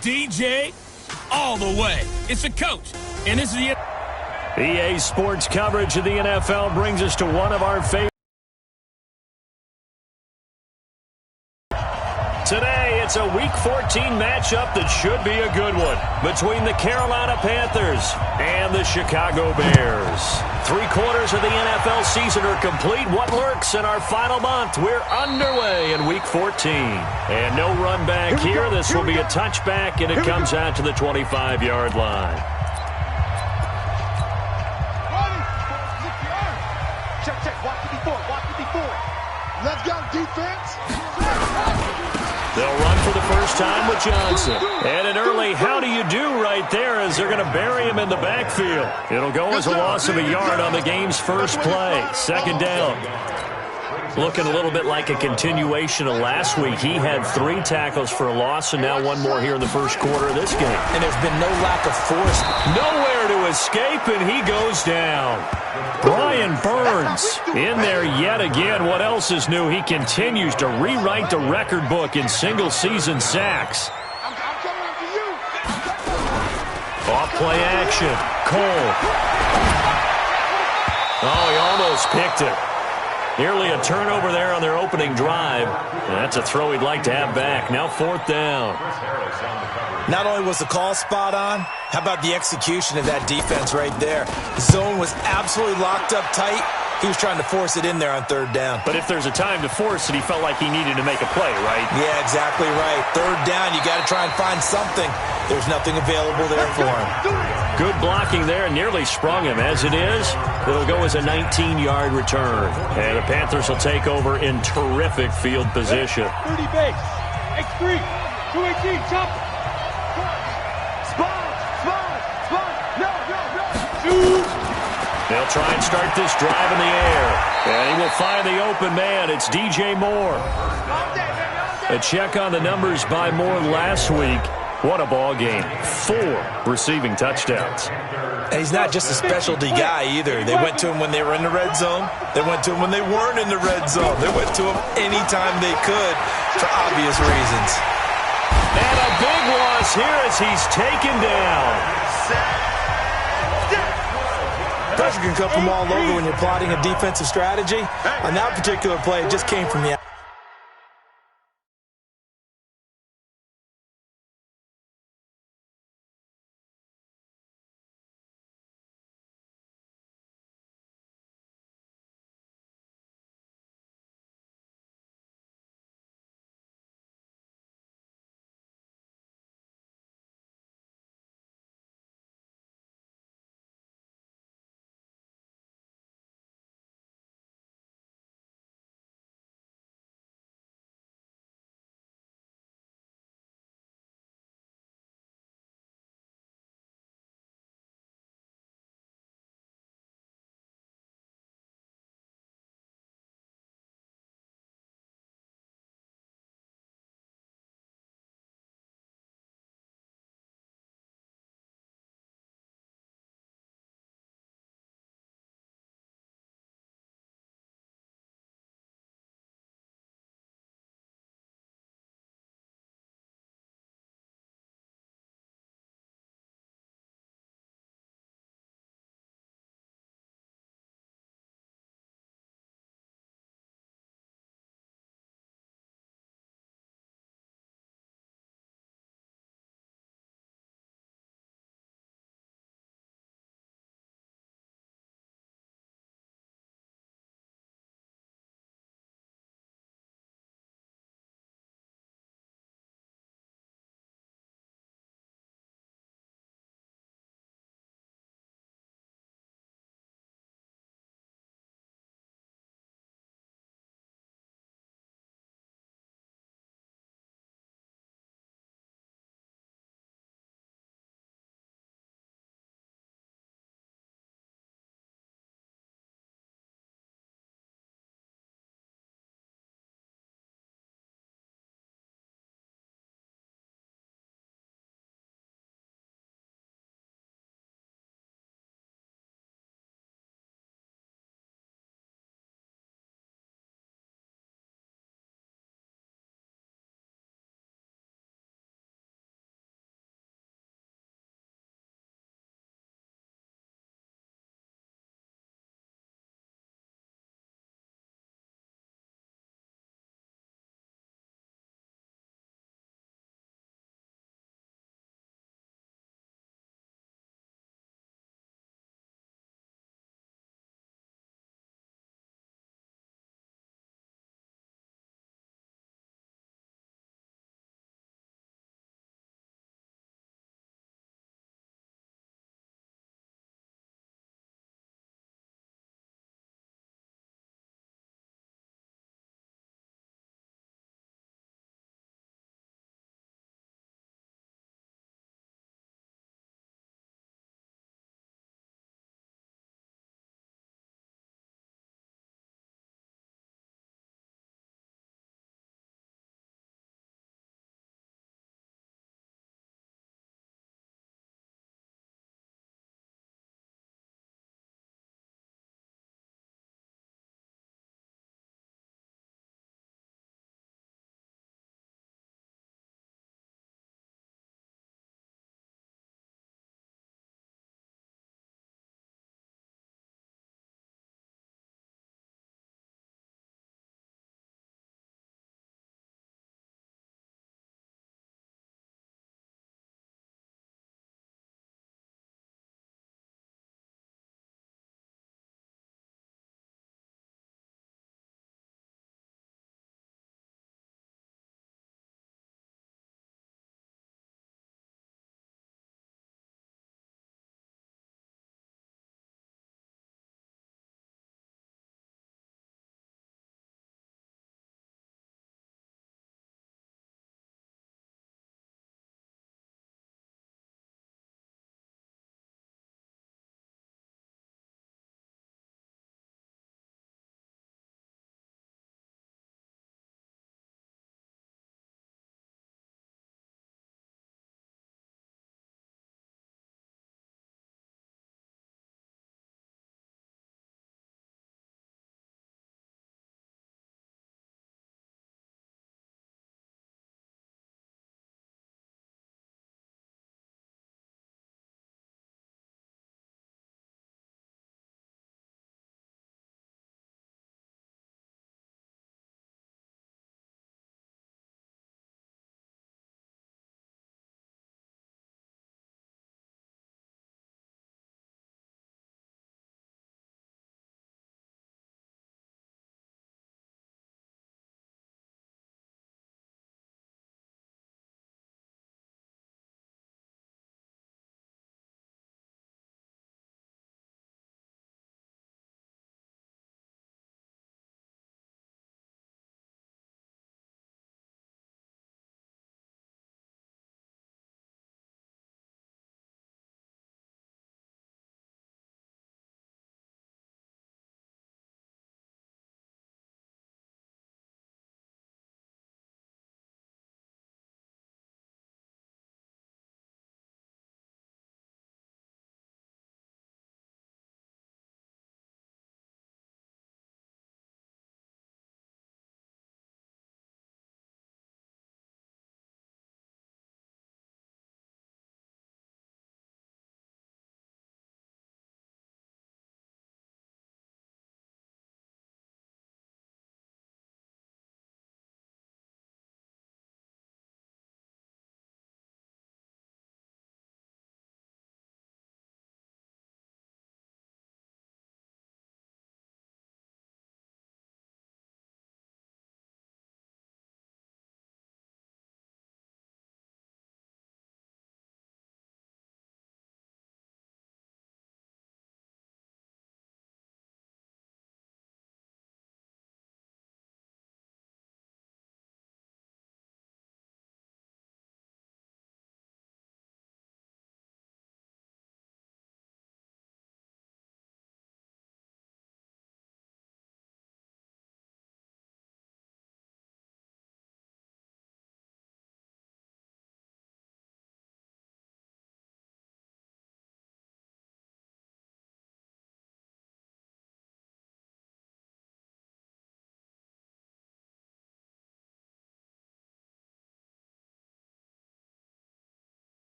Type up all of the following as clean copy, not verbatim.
DJ all the way. It's the coach, and this is the EA Sports coverage of the NFL brings us to one of our favorites. Today, it's a Week 14 matchup that should be a good one between the Carolina Panthers and the Chicago Bears. 3/4 of the NFL season are complete. What lurks in our final month? We're underway in Week 14. And no run back here. This will be a touchback, and it comes out to the 25-yard line. Check. Watch it before. Let's go, defense. They'll run for the first time with Johnson. And an early how do you do right there as they're going to bury him in the backfield. It'll go as a loss of a yard on the game's first play. Second down. Looking a little bit like a continuation of last week. He had 3 tackles for a loss, and now one more here in the first quarter of this game. And there's been no lack of force. Nowhere to escape, and he goes down. Brian Burns in there yet again. What else is new? He continues to rewrite the record book in single-season sacks. I'm coming after you. Off-play action. Cole. Oh, he almost picked it. Nearly a turnover there on their opening drive. And that's a throw he'd like to have back. Now 4th down. Not only was the call spot on, how about the execution of that defense right there? The zone was absolutely locked up tight. He was trying to force it in there on 3rd down. But if there's a time to force it, he felt like he needed to make a play, right? Yeah, exactly right. 3rd down, you got to try and find something. There's nothing available there for him. Good blocking there, nearly sprung him. As it is, it'll go as a 19-yard return. And the Panthers will take over in terrific field position. 30 base. X3. 218. Jump. Spawn. No. They'll try and start this drive in the air. And he will find the open man. It's DJ Moore. A check on the numbers by Moore last week. What a ball game. 4 receiving touchdowns. And he's not just a specialty guy either. They went to him when they were in the red zone. They went to him when they weren't in the red zone. They went to him anytime they could for obvious reasons. And a big loss here as he's taken down. Pressure can come from all over when you're plotting a defensive strategy. On that particular play, it just came from the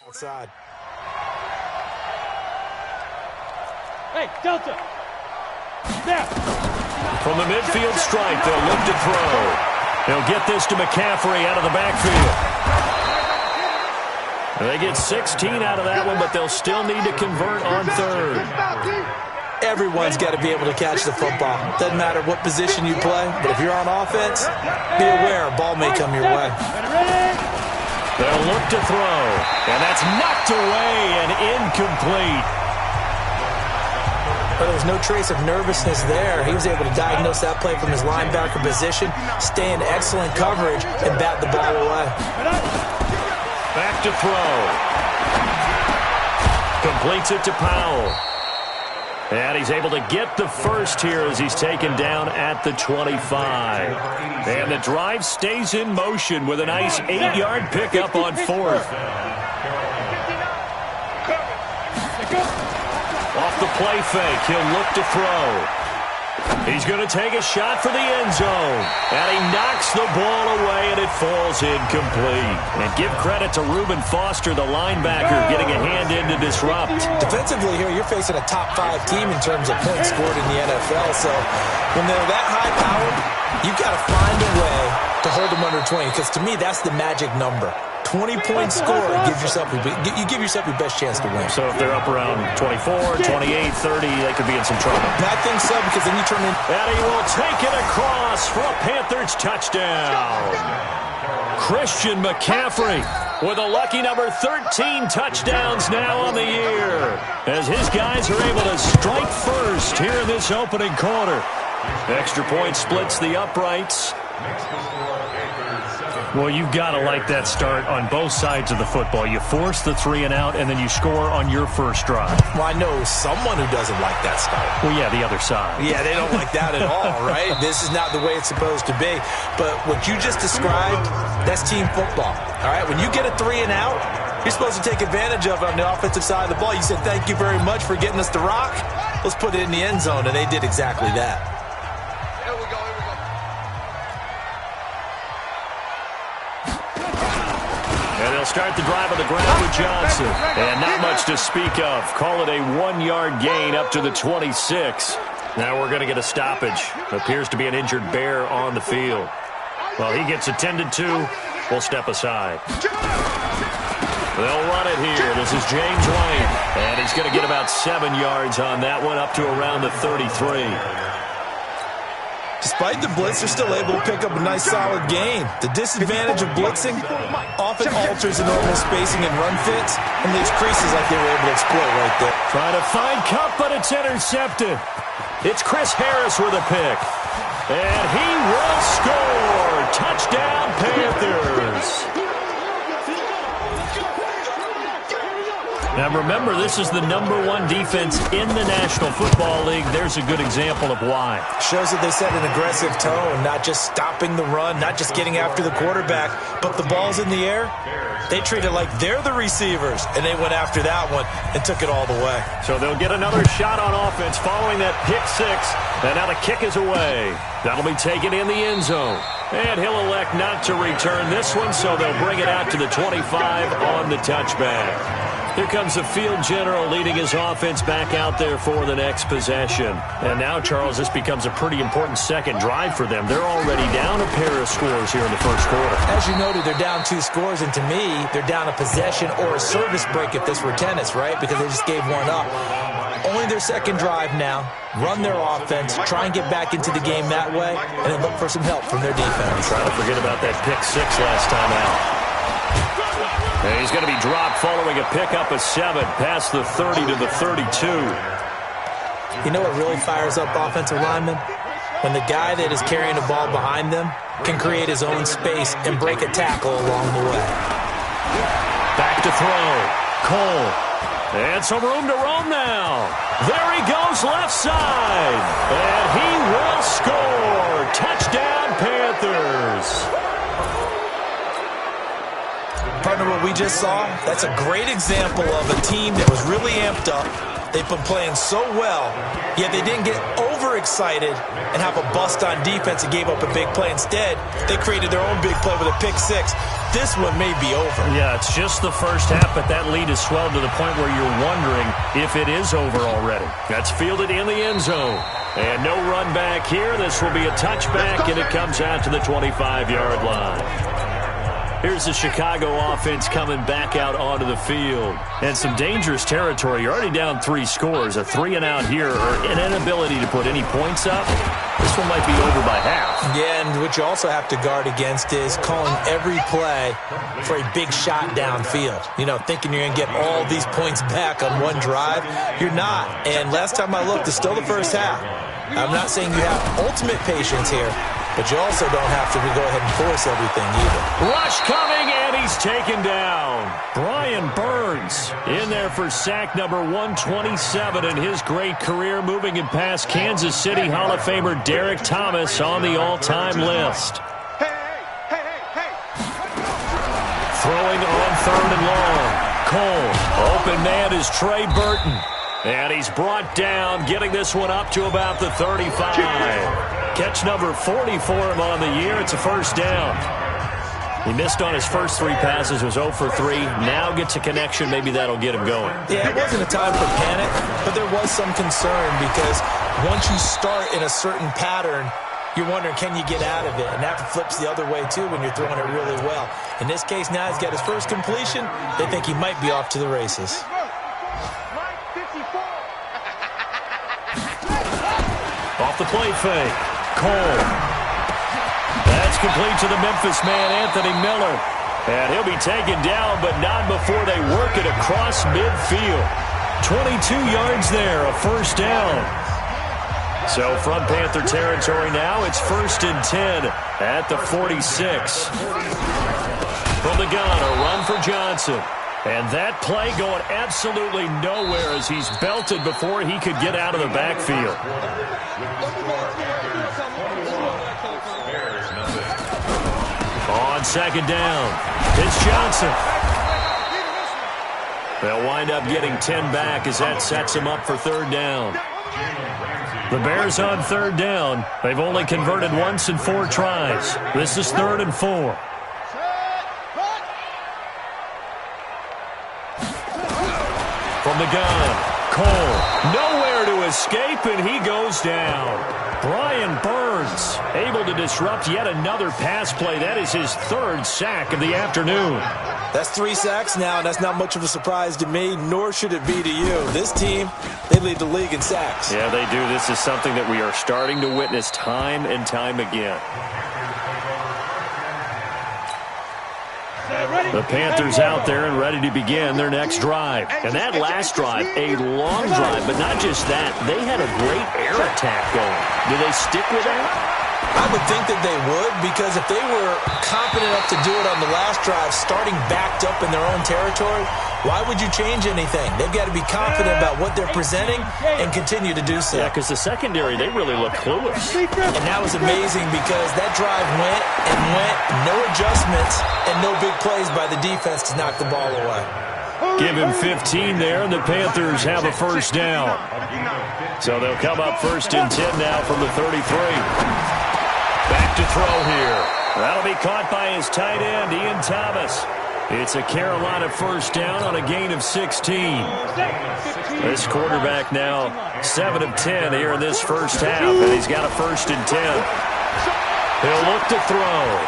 Outside. Hey, Delta. Snap. From the midfield stripe, they'll look to throw. They'll get this to McCaffrey out of the backfield. They get 16 out of that one, but they'll still need to convert on third. Everyone's got to be able to catch the football. Doesn't matter what position you play, but if you're on offense, be aware a ball may come your way. They'll look to throw, and that's knocked away and incomplete. But there was no trace of nervousness there. He was able to diagnose that play from his linebacker position, stay in excellent coverage, and bat the ball away. Back to throw. Completes it to Powell. And he's able to get the first here as he's taken down at the 25. And the drive stays in motion with a nice 8-yard pickup on fourth. Off the play fake, he'll look to throw. He's going to take a shot for the end zone. And he knocks the ball away, and it falls incomplete. And give credit to Reuben Foster, the linebacker, getting a hand in to disrupt. Defensively here, you're facing a top-5 team in terms of points scored in the NFL. So when they're that high-powered, you've got to find a way to hold them under 20. Because to me, that's the magic number. 20-point score, you give yourself your best chance to win. So if they're up around 24, 28, 30, they could be in some trouble. I think so, because then you turn in. And he will take it across for a Panthers touchdown. Christian McCaffrey with a lucky number 13 touchdowns now on the year, as his guys are able to strike first here in this opening quarter. Extra point splits the uprights. Well, you've got to like that start on both sides of the football. You force the 3-and-out, and then you score on your first drive. Well, I know someone who doesn't like that start. Well, yeah, the other side. Yeah, they don't like that at all, right? This is not the way it's supposed to be. But what you just described, that's team football, all right? When you get a 3-and-out, you're supposed to take advantage of it on the offensive side of the ball. You said, thank you very much for getting us the rock. Let's put it in the end zone, and they did exactly that. And they'll start the drive on the ground with Johnson. And not much to speak of. Call it a 1-yard gain up to the 26. Now we're going to get a stoppage. Appears to be an injured Bear on the field. Well, he gets attended to. We'll step aside. They'll run it here. This is James White. And he's going to get about 7 yards on that one, up to around the 33. Despite the blitz, they're still able to pick up a nice solid gain. The disadvantage of blitzing often alters the normal spacing and run fits and leaves creases like they were able to exploit right there. Trying to find Cup, but it's intercepted. It's Chris Harris with a pick. And he will score. Touchdown, Panthers. Now remember, this is the #1 defense in the National Football League. There's a good example of why. Shows that they set an aggressive tone, not just stopping the run, not just getting after the quarterback, but the ball's in the air. They treat it like they're the receivers, and they went after that one and took it all the way. So they'll get another shot on offense following that pick six, and now the kick is away. That'll be taken in the end zone. And he'll elect not to return this one, so they'll bring it out to the 25 on the touchback. Here comes the field general leading his offense back out there for the next possession. And now, Charles, this becomes a pretty important second drive for them. They're already down a pair of scores here in the first quarter. As you noted, they're down 2 scores, and to me, they're down a possession or a service break if this were tennis, right? Because they just gave one up. Only their second drive now. Run their offense, try and get back into the game that way, and then look for some help from their defense. Trying to forget about that pick six last time out. And he's going to be dropped following a pickup of 7 past the 30 to the 32. You know what really fires up offensive linemen? When the guy that is carrying the ball behind them can create his own space and break a tackle along the way. Back to throw. Cole. And some room to roam now. There he goes left side. And he will score. Touchdown, Panthers. Partner, what we just saw, that's a great example of a team that was really amped up, They've been playing so well, yet they didn't get overexcited and have a bust on defense and gave up a big play. Instead, they created their own big play with a pick six. This one may be over. Yeah, it's just the first half, but that lead has swelled to the point where you're wondering if it is over already. That's fielded in the end zone. And no run back here. This will be a touchback, and it comes out to the 25-yard line. Here's the Chicago offense coming back out onto the field. And some dangerous territory. You're already down 3 scores. A 3-and-out here, or an inability to put any points up. This one might be over by half. Yeah, and what you also have to guard against is calling every play for a big shot downfield. You know, thinking you're going to get all these points back on one drive. You're not. And last time I looked, it's still the first half. I'm not saying you have ultimate patience here, but you also don't have to go ahead and force everything either. Rush coming, and he's taken down. Brian Burns in there for sack number 127 in his great career, moving it past Kansas City Hall of Famer Derek Thomas on the all-time list. Throwing on 3rd and long. Cole, open man is Trey Burton. And he's brought down, getting this one up to about the 35. Catch number 40 for him on the year. It's a first down. He missed on his first 3 passes, was 0 for 3. Now gets a connection. Maybe that'll get him going. Yeah, it wasn't a time for panic, but there was some concern because once you start in a certain pattern, you're wondering, can you get out of it? And that flips the other way, too, when you're throwing it really well. In this case, now he's got his first completion. They think he might be off to the races. Off the play fake. Cole. That's complete to the Memphis man, Anthony Miller. And he'll be taken down, but not before they work it across midfield. 22 yards there, a first down. So from Panther territory now, it's 1st and 10 at the 46. From the gun, a run for Johnson. And that play going absolutely nowhere as he's belted before he could get out of the backfield. On 2nd down, it's Johnson. They'll wind up getting 10 back as that sets them up for 3rd down. The Bears on 3rd down. They've only converted once in 4 tries. This is 3rd and 4. From the gun, Cole, nowhere to escape, and he goes down. Brian Burns able to disrupt yet another pass play. That is his 3rd sack of the afternoon. That's 3 sacks now, and that's not much of a surprise to me, nor should it be to you. This team, they lead the league in sacks. Yeah, they do. This is something that we are starting to witness time and time again. The Panthers out there and ready to begin their next drive. And that last drive, a long drive, but not just that. They had a great air attack going. Do they stick with that? I would think that they would, because if they were confident enough to do it on the last drive, starting backed up in their own territory, why would you change anything? They've got to be confident about what they're presenting and continue to do so. Yeah, because the secondary, they really look clueless. And that was amazing because that drive went and went, no adjustments, and no big plays by the defense to knock the ball away. Give him 15 there, and the Panthers have a first down. So they'll come up 1st and 10 now from the 33. Back to throw here. That'll be caught by his tight end, Ian Thomas. It's a Carolina first down on a gain of 16. This quarterback now 7 of 10 here in this first half, and he's got a 1st and 10. He'll look to throw.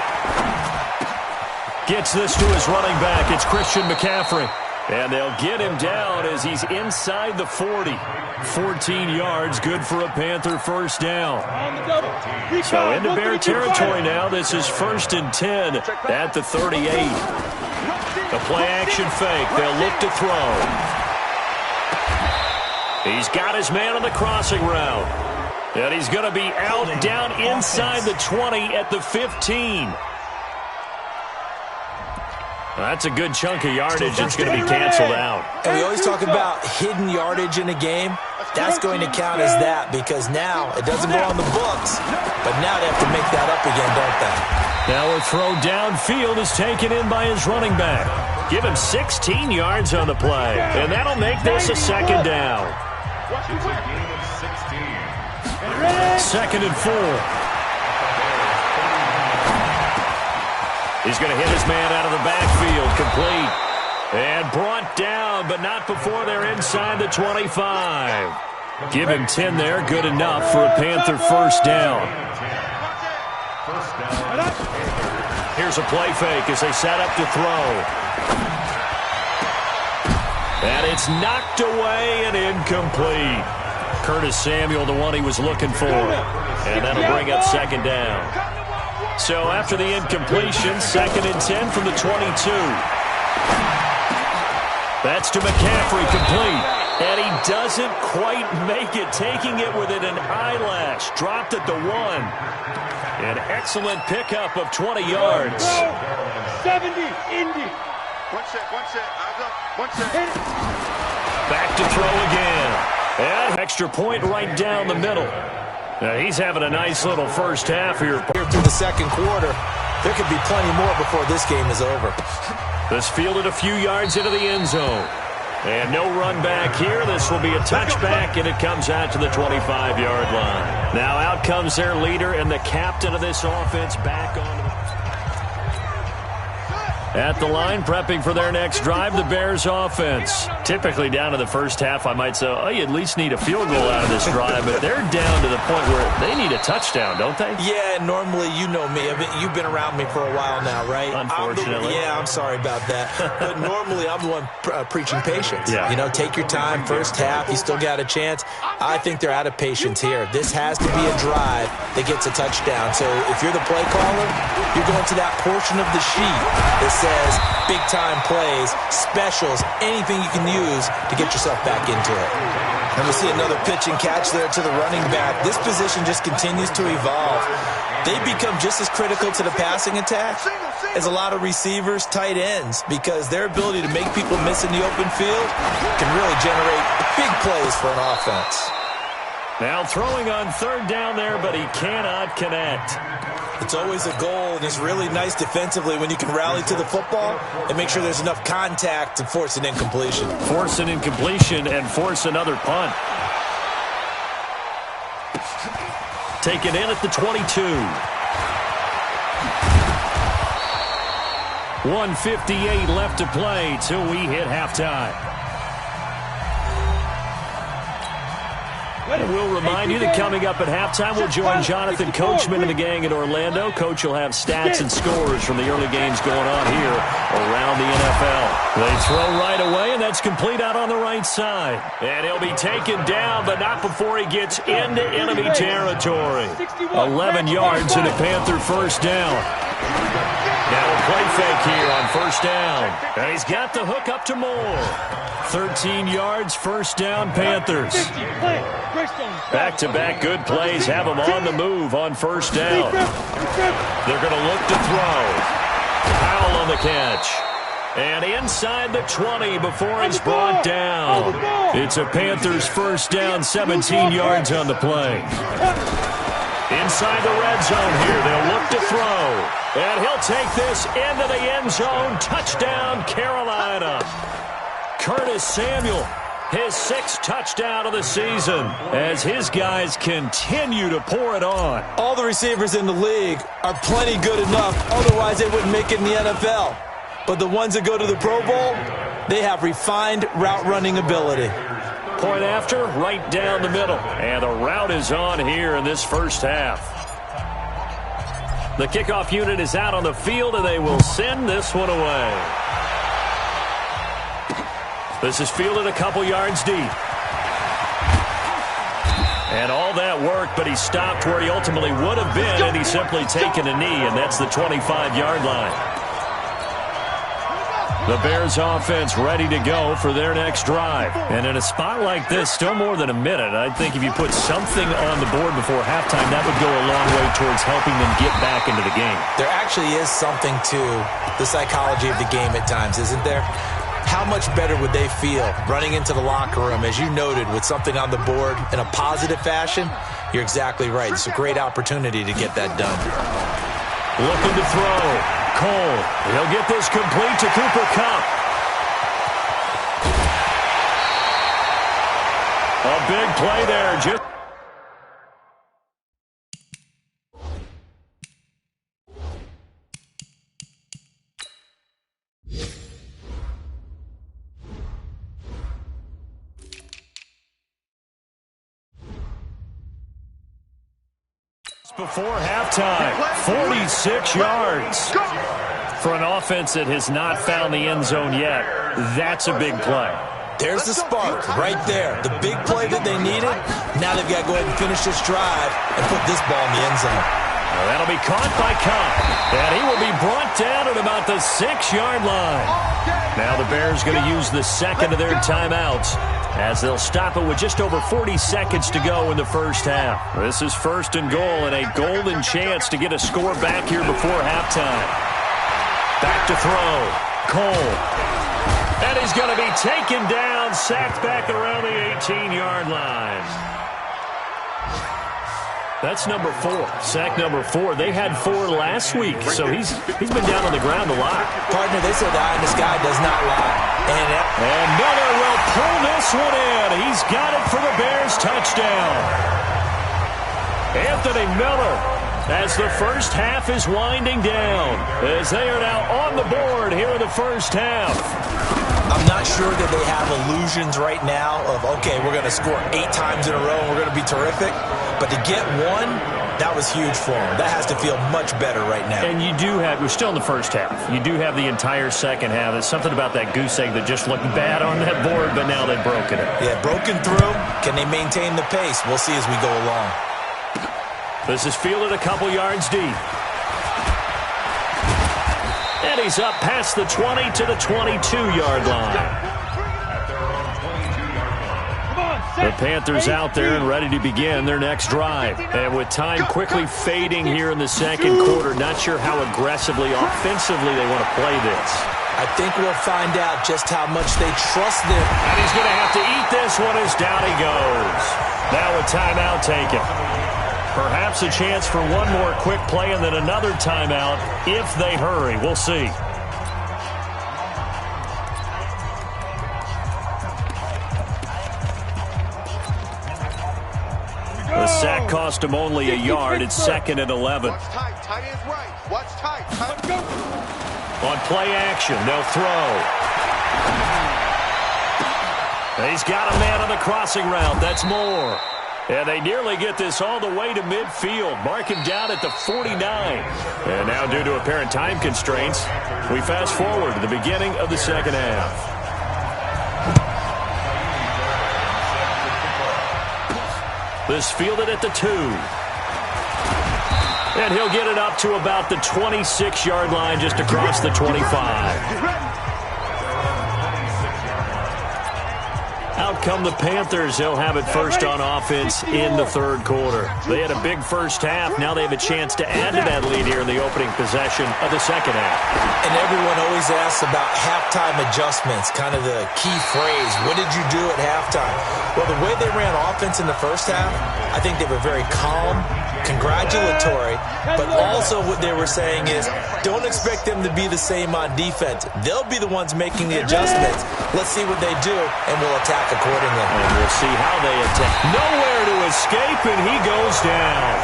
Gets this to his running back. It's Christian McCaffrey. And they'll get him down as he's inside the 40. 14 yards, good for a Panther first down. So into Bear territory now. This is 1st and 10 at the 38. The play-action fake. They'll look to throw. He's got his man on the crossing route. And he's going to be out down inside the 20 at the 15. That's a good chunk of yardage. It's going to be canceled out. And we always talk about hidden yardage in a game. That's going to count as that because now it doesn't go on the books, but now they have to make that up again, don't they? Now a throw downfield is taken in by his running back. Give him 16 yards on the play, and that'll make this a 2nd down. Second and 4. He's going to hit his man out of the backfield. Complete. And brought down, but not before they're inside the 25. Give him 10 there. Good enough for a Panther first down. Here's a play fake as they set up to throw. And it's knocked away and incomplete. Curtis Samuel, the one he was looking for. And that'll bring up second down. So after the incompletion, second and 10 from the 22. That's to McCaffrey, complete. And he doesn't quite make it, taking it within an eyelash. Dropped at the 1. An excellent pickup of 20 yards. 70, Indy. One set. Eyes up. One set. Back to throw again. And extra point right down the middle. Now he's having a nice little first half here. Through the second quarter, there could be plenty more before this game is over. This fielded a few yards into the end zone. And no run back here. This will be a touchback, and it comes out to the 25-yard line. Now out comes their leader and the captain of this offense back on the... At the line, prepping for their next drive, the Bears offense. Typically down to the first half, I might say, oh, you at least need a field goal out of this drive, but they're down to the point where they need a touchdown, don't they? Yeah, normally, you know me. You've been around me for a while now, right? Unfortunately. I'm sorry about that. But normally, I'm the one preaching patience. Yeah. You know, take your time, first half, you still got a chance. I think they're out of patience here. This has to be a drive that gets a touchdown. So if you're the play caller, you're going to that portion of the sheet that says big-time plays, specials, anything you can use to get yourself back into it. And we'll see another pitch and catch there to the running back. This position just continues to evolve. They become just as critical to the passing attack as a lot of receivers, tight ends, because their ability to make people miss in the open field can really generate big plays for an offense. Now throwing on third down there, but he cannot connect. It's always a goal, and it's really nice defensively when you can rally to the football and make sure there's enough contact to force an incompletion. Force an incompletion and force another punt. Taken in at the 22. 1:58 left to play till we hit halftime. And we'll remind you that coming up at halftime, we'll join Jonathan Coachman and the gang in Orlando. Coach will have stats and scores from the early games going on here around the NFL. They throw right away, and that's complete out on the right side. And he'll be taken down, but not before he gets into enemy territory. 11 yards and a Panther first down. Now a play fake here on first down. And he's got the hook up to Moore. 13 yards, first down, Panthers. Back-to-back good plays have them on the move on first down. They're going to look to throw. Powell on the catch. And inside the 20 before he's brought down. It's a Panthers first down, 17 yards on the play. Inside the red zone here, they'll look to throw. And he'll take this into the end zone. Touchdown, Carolina. Curtis Samuel, his 6th touchdown of the season, as his guys continue to pour it on. All the receivers in the league are plenty good enough, otherwise they wouldn't make it in the NFL. But the ones that go to the Pro Bowl, they have refined route running ability. Point after, right down the middle. And the route is on here in this first half. The kickoff unit is out on the field, and they will send this one away. This is fielded a couple yards deep. And all that work, but he stopped where he ultimately would have been, and he's simply taken a knee, and that's the 25-yard line. The Bears offense ready to go for their next drive. And in a spot like this, still more than a minute, I think if you put something on the board before halftime, that would go a long way towards helping them get back into the game. There actually is something to the psychology of the game at times, isn't there? How much better would they feel running into the locker room, as you noted, with something on the board in a positive fashion? You're exactly right. It's a great opportunity to get that done. Looking to throw. Cole. He'll get this complete to Cooper Kupp. A big play there. Just before halftime, 46 yards. For an offense that has not found the end zone yet, that's a big play. There's the spark right there. The big play that they needed. Now they've got to go ahead and finish this drive and put this ball in the end zone. Well, that'll be caught by Cobb, and he will be brought down at about the 6-yard line. Now the Bears going to use the second of their timeouts, as they'll stop it with just over 40 seconds to go in the first half. This is 1st and goal and a golden chance to get a score back here before halftime. Back to throw. Cole. And he's going to be taken down, sacked back around the 18-yard line. That's number 4. Sack number 4. They had 4 last week, so he's been down on the ground a lot. Partner, they said the eye in the sky does not lie. And Miller will pull this one in. He's got it for the Bears touchdown. Anthony Miller, as the first half is winding down, as they are now on the board here in the first half. I'm not sure that they have illusions right now of, okay, we're going to score 8 times in a row and we're going to be terrific. But to get one, that was huge for them. That has to feel much better right now. And you do have, we're still in the first half. You do have the entire second half. There's something about that goose egg that just looked bad on that board, but now they've broken it. Yeah, broken through. Can they maintain the pace? We'll see as we go along. This is fielded a couple yards deep. And he's up past the 20 to the 22-yard line. The Panthers out there and ready to begin their next drive. And with time quickly fading here in the second quarter, not sure how aggressively, offensively they want to play this. I think we'll find out just how much they trust them. And he's going to have to eat this one as down he goes. Now a timeout taken. Perhaps a chance for one more quick play and then another timeout if they hurry. We'll see. The sack cost him only a yard. It's 2nd and 11. Watch tight. Tight ends right. Watch tight. Let's go. On play action, they'll throw. He's got a man on the crossing route. That's Moore. And they nearly get this all the way to midfield. Mark him down at the 49. And now due to apparent time constraints, we fast forward to the beginning of the second half. This fielded at the 2. And he'll get it up to about the 26-yard line just across the 25. Out come the Panthers. They'll have it first on offense in the third quarter. They had a big first half. Now they have a chance to add to that lead here in the opening possession of the second half. And everyone always asks about halftime adjustments, kind of the key phrase. What did you do at halftime? Well, the way they ran offense in the first half, I think they were very calm, congratulatory, but also what they were saying is don't expect them to be the same on defense. They'll be the ones making the adjustments. Let's see what they do, and we'll attack accordingly. And we'll see how they attack. Nowhere to escape, and he goes down.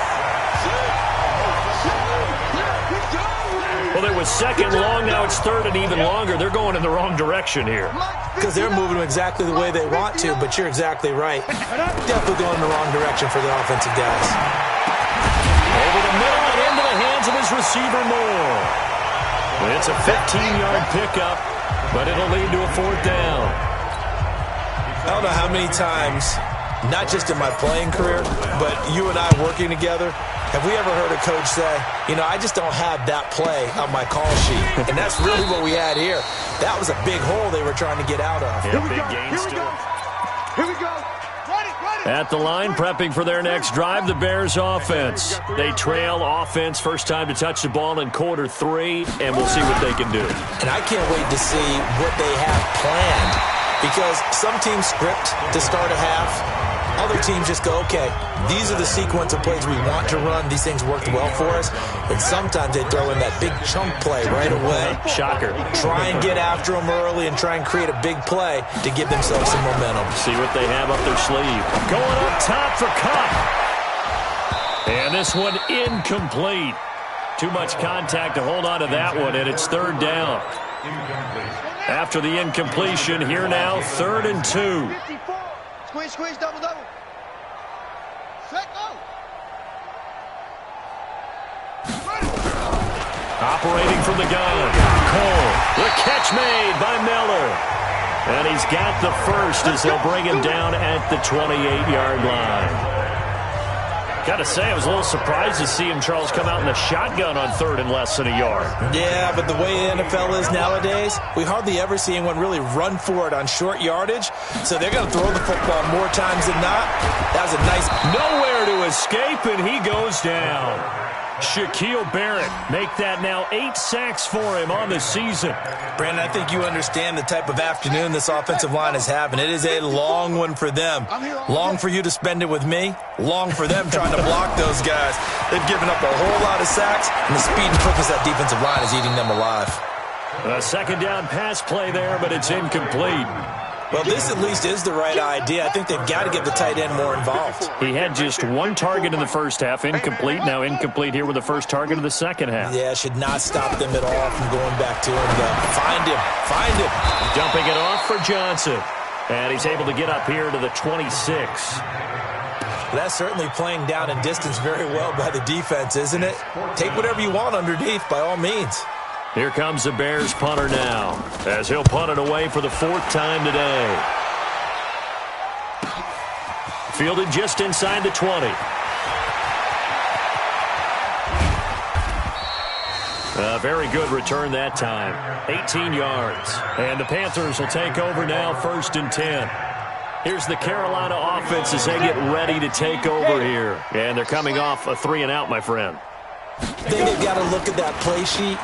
Well, it was second long. Now it's third and even longer. They're going in the wrong direction here. Because they're moving exactly the way they want to, but you're exactly right. Definitely going in the wrong direction for the offensive guys. Over the middle and into the hands of his receiver, Moore. It's a 15-yard pickup, but it'll lead to a 4th down. I don't know how many times, not just in my playing career, but you and I working together, have we ever heard a coach say, you know, I just don't have that play on my call sheet. And that's really what we had here. That was a big hole they were trying to get out of. Yeah, big gain still. Here we go. Run it. At the line, prepping for their next drive, the Bears offense. They trail offense, first time to touch the ball in quarter 3, and we'll see what they can do. And I can't wait to see what they have planned. Because some teams script to start a half, Other teams just go, okay, these are the sequence of plays we want to run. These things worked well for us. And sometimes they throw in that big chunk play right away. Shocker. Try and get after them early and try and create a big play to give themselves some momentum. See what they have up their sleeve. Going up top for Cup. And this one incomplete. Too much contact to hold on to that one, and it's third down. After the incompletion, here now, 3rd and 2. Squeeze, squeeze, double, double. Set, go. Operating from the gun. Cole. The catch made by Miller. And he's got the first as they'll bring him down at the 28-yard line. Got to say, I was a little surprised to see him, Charles, come out in the shotgun on 3rd and less than a yard. Yeah, but the way the NFL is nowadays, we hardly ever see anyone really run for it on short yardage. So they're going to throw the football more times than not. That was a nice... Nowhere to escape, and he goes down. Shaquille Barrett make that now 8 sacks for him on the season. Brandon, I think you understand the type of afternoon this offensive line is having. It is a long one for them. Long for you to spend it with me. Long for them trying to block those guys. They've given up a whole lot of sacks, and the speed and quickness of that defensive line is eating them alive. A second down pass play there, but it's incomplete. Well, this at least is the right idea. I think they've got to get the tight end more involved. He had just 1 target in the first half, incomplete. Now incomplete here with the first target of the second half. Yeah, should not stop them at all from going back to him. Find him. Find him. Dumping it off for Johnson. And he's able to get up here to the 26. That's certainly playing down in distance very well by the defense, isn't it? Take whatever you want underneath, by all means. Here comes the Bears punter now, as he'll punt it away for the 4th time today. Fielded just inside the 20. A very good return that time. 18 yards. And the Panthers will take over now, 1st and 10. Here's the Carolina offense as they get ready to take over here. And they're coming off a 3-and-out, my friend. I think they've got to look at that play sheet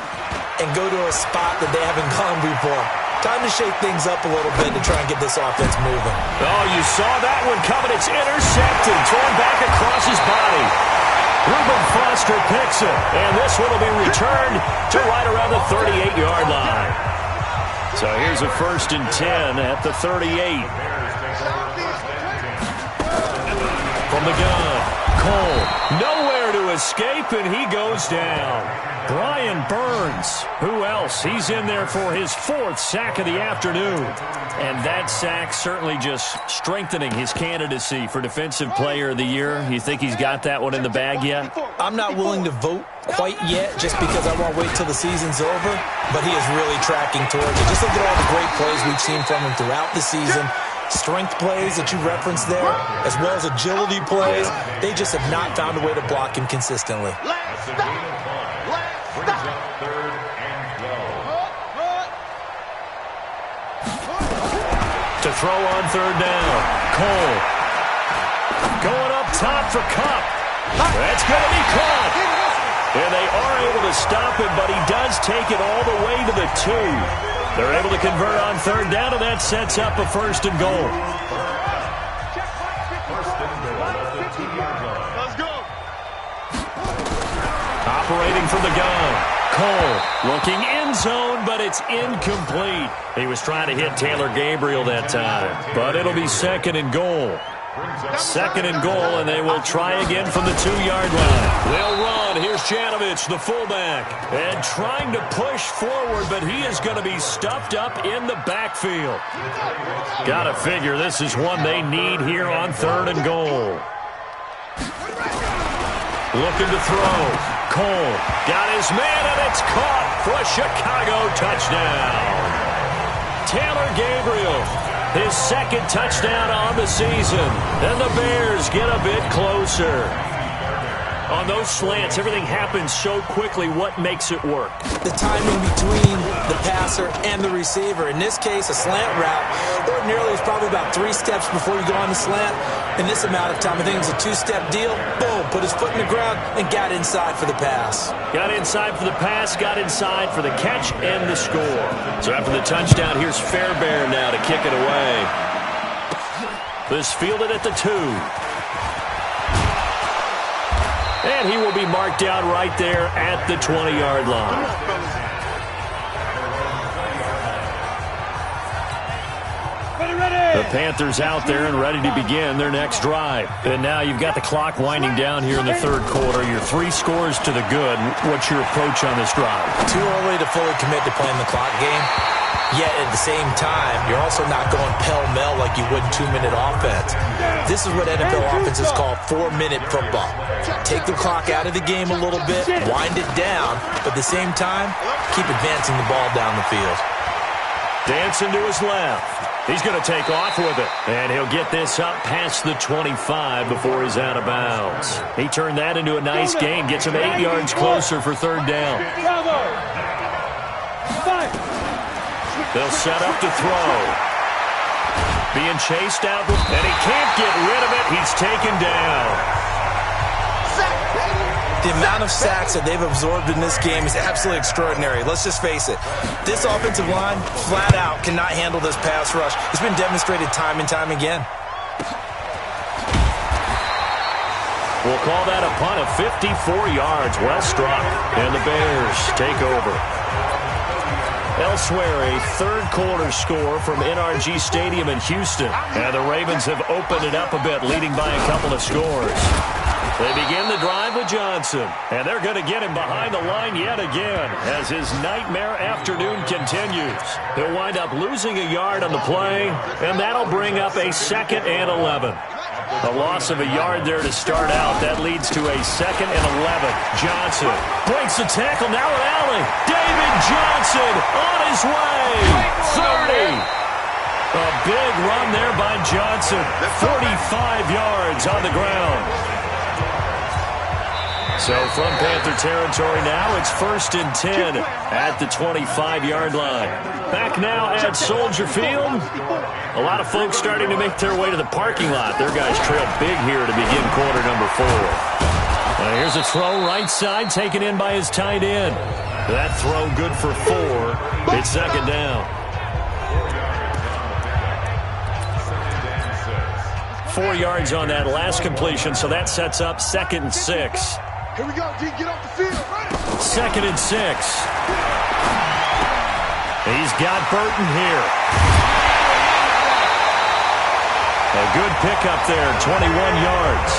and go to a spot that they haven't gone before. Time to shake things up a little bit to try and get this offense moving. Oh, you saw that one coming. It's intercepted. Thrown back across his body. Reuben Foster picks it. And this one will be returned to right around the 38-yard line. So here's a 1st and 10 at the 38. From the gun, Cole. Nowhere to escape, and he goes down. Brian Burns. Who else? He's in there for his 4th sack of the afternoon. And that sack certainly just strengthening his candidacy for Defensive Player of the Year. You think he's got that one in the bag yet? I'm not willing to vote quite yet just because I want to wait till the season's over, but he is really tracking towards it. Just look at all the great plays we've seen from him throughout the season. Strength plays that you referenced there, as well as agility plays. They just have not found a way to block him consistently. To throw on 3rd down. Cole. Going up top for Cup. That's going to be caught. And they are able to stop him, but he does take it all the way to the 2. They're able to convert on 3rd down, and that sets up a 1st and goal. Let's go. Operating from the gun. Cole looking end zone, but it's incomplete. He was trying to hit Taylor Gabriel that time, but it'll be 2nd and goal. 2nd and goal, and they will try again from the 2-yard line. They'll run. Here's Janovich, the fullback, and trying to push forward, but he is going to be stuffed up in the backfield. Got to figure this is one they need here on 3rd and goal. Looking to throw. Cole got his man, and it's caught for a Chicago touchdown. Taylor Gabriel, his 2nd touchdown on the season. And the Bears get a bit closer. On those slants, everything happens so quickly. What makes it work? The timing between the passer and the receiver. In this case, a slant route. Ordinarily, it's probably about 3 steps before you go on the slant. In this amount of time, I think it's a 2-step deal. Boom, put his foot in the ground and got inside for the pass. Got inside for the pass, got inside for the catch and the score. So after the touchdown, here's Fairbairn now to kick it away. This fielded at the 2. And he will be marked down right there at the 20-yard line. The Panthers out there and ready to begin their next drive. And now you've got the clock winding down here in the third quarter. You're 3 scores to the good. What's your approach on this drive? Too early to fully commit to playing the clock game. Yet at the same time, you're also not going pell-mell like you would in 2-minute offense. This is what NFL offenses call 4-minute football. Take the clock out of the game a little bit, wind it down, but at the same time, keep advancing the ball down the field. Dancing to his left. He's going to take off with it. And he'll get this up past the 25 before he's out of bounds. He turned that into a nice gain. Gets him 8 yards closer for third down. They'll set up to throw. Being chased out, and he can't get rid of it. He's taken down. The amount of sacks that they've absorbed in this game is absolutely extraordinary. Let's just face it. This offensive line, flat out, cannot handle this pass rush. It's been demonstrated time and time again. We'll call that a punt of 54 yards. Well struck. And the Bears take over. Elsewhere, a third-quarter score from NRG Stadium in Houston. And the Ravens have opened it up a bit, leading by a couple of scores. They begin the drive with Johnson, and they're going to get him behind the line yet again as his nightmare afternoon continues. He'll wind up losing a yard on the play, and that'll bring up a 2nd and 11. A loss of a yard there to start out. That leads to a 2nd and 11. Johnson breaks the tackle. Now an alley. David Johnson on his way. 30. A big run there by Johnson. 45 yards on the ground. So from Panther territory now, it's 1st and 10 at the 25-yard line. Back now at Soldier Field. A lot of folks starting to make their way to the parking lot. Their guys trail big here to begin quarter number 4. Here's a throw right side taken in by his tight end. That throw good for 4. It's 2nd down. 4 yards on that last completion, so that sets up 2nd and 6. Here we go, D. Get off the field. 2nd and 6. He's got Burton here. A good pickup there, 21 yards.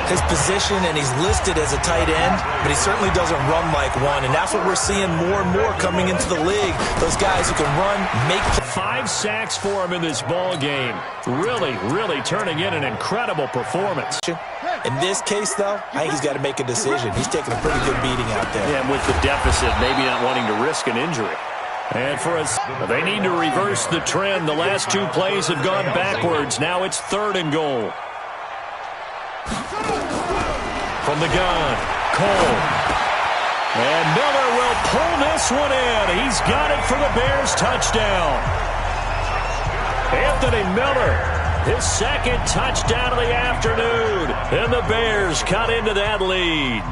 His position, and he's listed as a tight end, but he certainly doesn't run like one, and that's what we're seeing more and more coming into the league. Those guys who can run, make 5 sacks for him in this ball game. Really, really turning in an incredible performance. In this case, though, I think he's got to make a decision. He's taking a pretty good beating out there. Yeah, with the deficit, maybe not wanting to risk an injury. And for us, they need to reverse the trend. The last 2 plays have gone backwards. Now it's 3rd and goal. From the gun, Cole. And Miller will pull this one in. He's got it for the Bears touchdown. Anthony Miller, his 2nd touchdown of the afternoon. And the Bears cut into that lead.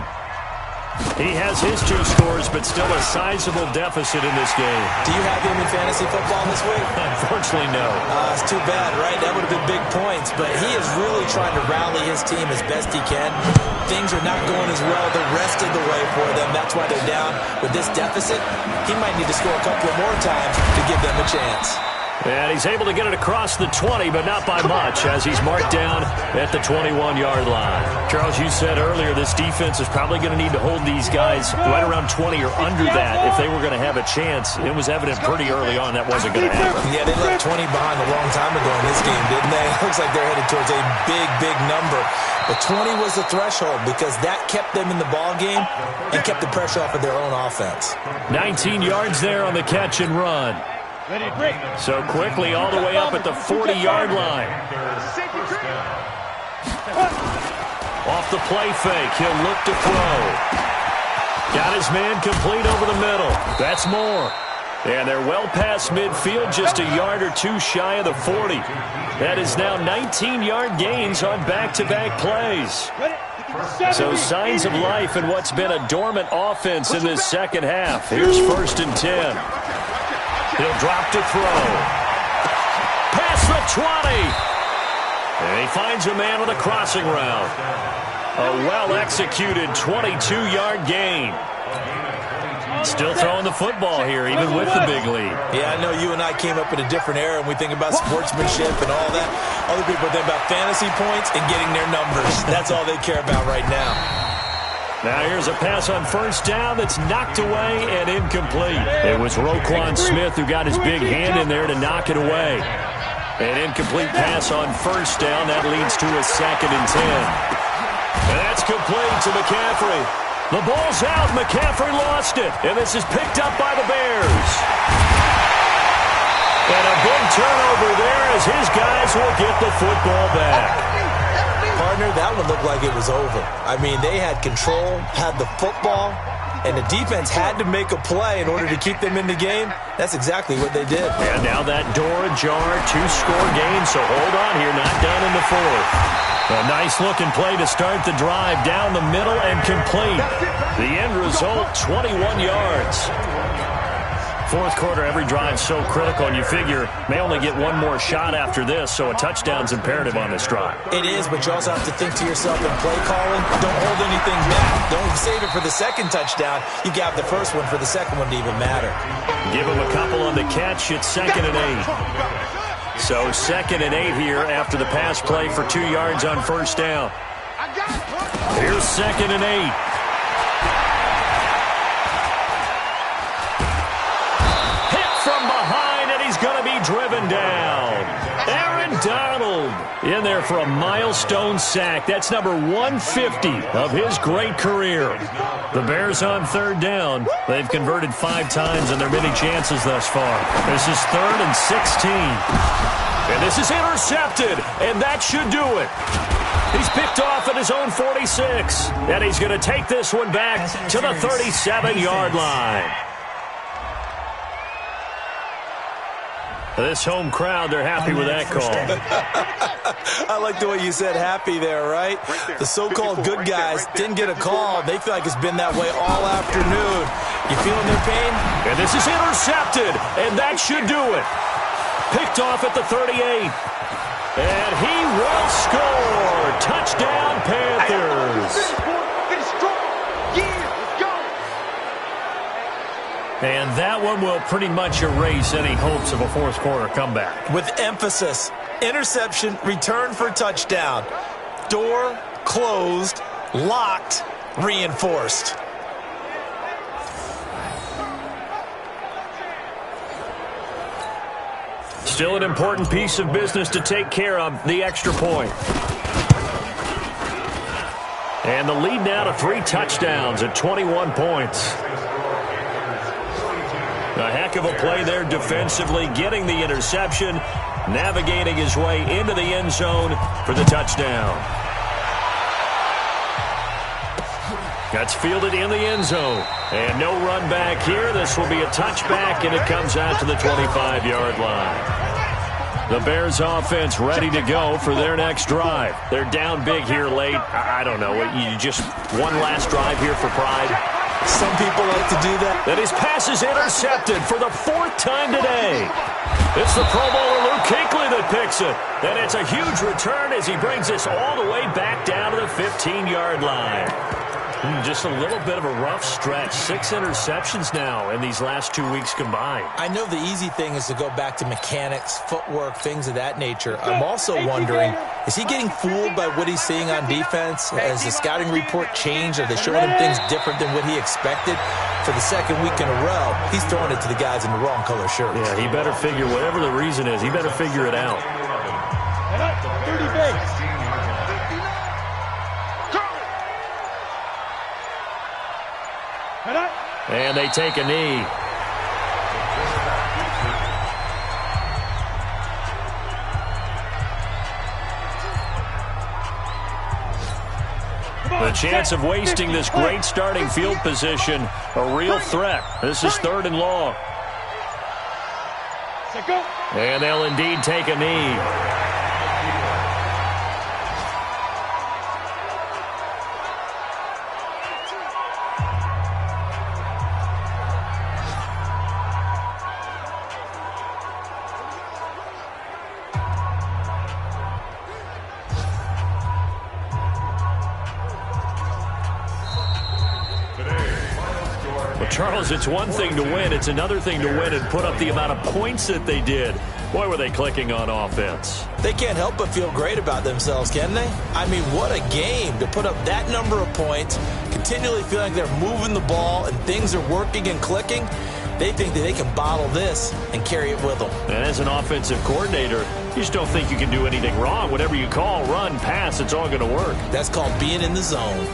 He has his 2 scores, but still a sizable deficit in this game. Do you have him in fantasy football this week? Unfortunately, no. It's too bad, right? That would have been big points, but he is really trying to rally his team as best he can. Things are not going as well the rest of the way for them. That's why they're down with this deficit. He might need to score a couple of more times to give them a chance. And he's able to get it across the 20, but not by much, as he's marked down at the 21-yard line. Charles, you said earlier this defense is probably going to need to hold these guys right around 20 or under that if they were going to have a chance. It was evident pretty early on that wasn't going to happen. Yeah, they left 20 behind a long time ago in this game, didn't they? It looks like they're headed towards a big, big number. But 20 was the threshold because that kept them in the ball game and kept the pressure off of their own offense. 19 yards there on the catch and run. So quickly all the way up at the 40-yard line. Off the play fake, he'll look to throw. Got his man complete over the middle. That's more. And they're well past midfield, just a yard or 2 shy of the 40. That is now 19-yard gains on back-to-back plays. So signs of life in what's been a dormant offense in this second half. Here's 1st and 10. He'll drop to throw. 20. And he finds a man on the crossing route. A well-executed 22-yard gain. Still throwing the football here, even with the big lead. Yeah, I know you and I came up in a different era, and we think about sportsmanship and all that. Other people think about fantasy points and getting their numbers. That's all they care about right now. Now here's a pass on first down that's knocked away and incomplete. It was Roquan Smith who got his big hand in there to knock it away. An incomplete pass on first down. That leads to a 2nd and 10. And that's complete to McCaffrey. The ball's out. McCaffrey lost it. And this is picked up by the Bears. And a big turnover there as his guys will get the football back. Partner, that one looked like it was over. I mean, they had control, had the football, and the defense had to make a play in order to keep them in the game. That's exactly what they did. And now that door ajar, 2-score game, so hold on here, not done in the 4th. A nice-looking play to start the drive down the middle and complete. The end result, 21 yards. 4th quarter, every drive so critical, and you figure may only get one more shot after this, so a touchdown's imperative on this drive. It is, but you also have to think to yourself in play calling, don't hold anything back. Don't save it for the second touchdown. You got the first one for the second one to even matter. Give him a couple on the catch. It's 2nd and 8. So 2nd and 8 here after the pass play for 2 yards on first down. Here's 2nd and 8. Hit from behind, and he's going to be driven down. Aaron Donald in there for a milestone sack. That's number 150 of his great career. The Bears on 3rd down. They've converted 5 times in their many chances thus far. This is 3rd and 16. And this is intercepted, and that should do it. He's picked off at his own 46, and he's going to take this one back to the 37-yard line. This home crowd, they're happy with that call. I like the way you said happy there, right? The so-called good guys didn't get a call. They feel like it's been that way all afternoon. You feeling their pain? And this is intercepted, and that should do it. Picked off at the 38. And he will score. Touchdown, Panthers. And that one will pretty much erase any hopes of a 4th quarter comeback. With emphasis, interception, return for touchdown. Door closed, locked, reinforced. Still an important piece of business to take care of, the extra point. And the lead now to 3 touchdowns at 21 points. A heck of a play there defensively, getting the interception, navigating his way into the end zone for the touchdown. That's fielded in the end zone. And no run back here. This will be a touchback, and it comes out to the 25-yard line. The Bears offense ready to go for their next drive. They're down big here late. I don't know. You just one last drive here for pride. Some people like to do that. And his pass is intercepted for the 4th time today. It's the Pro Bowler Luke Kuechly that picks it. And it's a huge return as he brings this all the way back down to the 15-yard line. Just a little bit of a rough stretch. 6 interceptions now in these last 2 weeks combined. I know the easy thing is to go back to mechanics, footwork, things of that nature. I'm also wondering, is he getting fooled by what he's seeing on defense? Has the scouting report changed? Are they showing him things different than what he expected? For the 2nd week in a row, he's throwing it to the guys in the wrong color shirts. Yeah, he better figure, whatever the reason is, he better figure it out. 30 base. And they take a knee. The chance of wasting this great starting field position, a real threat. This is 3rd and long. And they'll indeed take a knee. Well, Charles, it's one thing to win. It's another thing to win and put up the amount of points that they did. Boy, were they clicking on offense. They can't help but feel great about themselves, can they? I mean, what a game to put up that number of points, continually feeling like they're moving the ball and things are working and clicking. They think that they can bottle this and carry it with them. And as an offensive coordinator, you just don't think you can do anything wrong. Whatever you call, run, pass, it's all going to work. That's called being in the zone.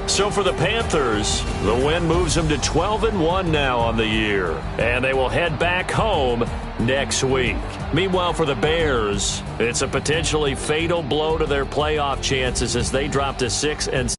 So for the Panthers, the win moves them to 12-1 now on the year. And they will head back home next week. Meanwhile, for the Bears, it's a potentially fatal blow to their playoff chances as they drop to 6-6.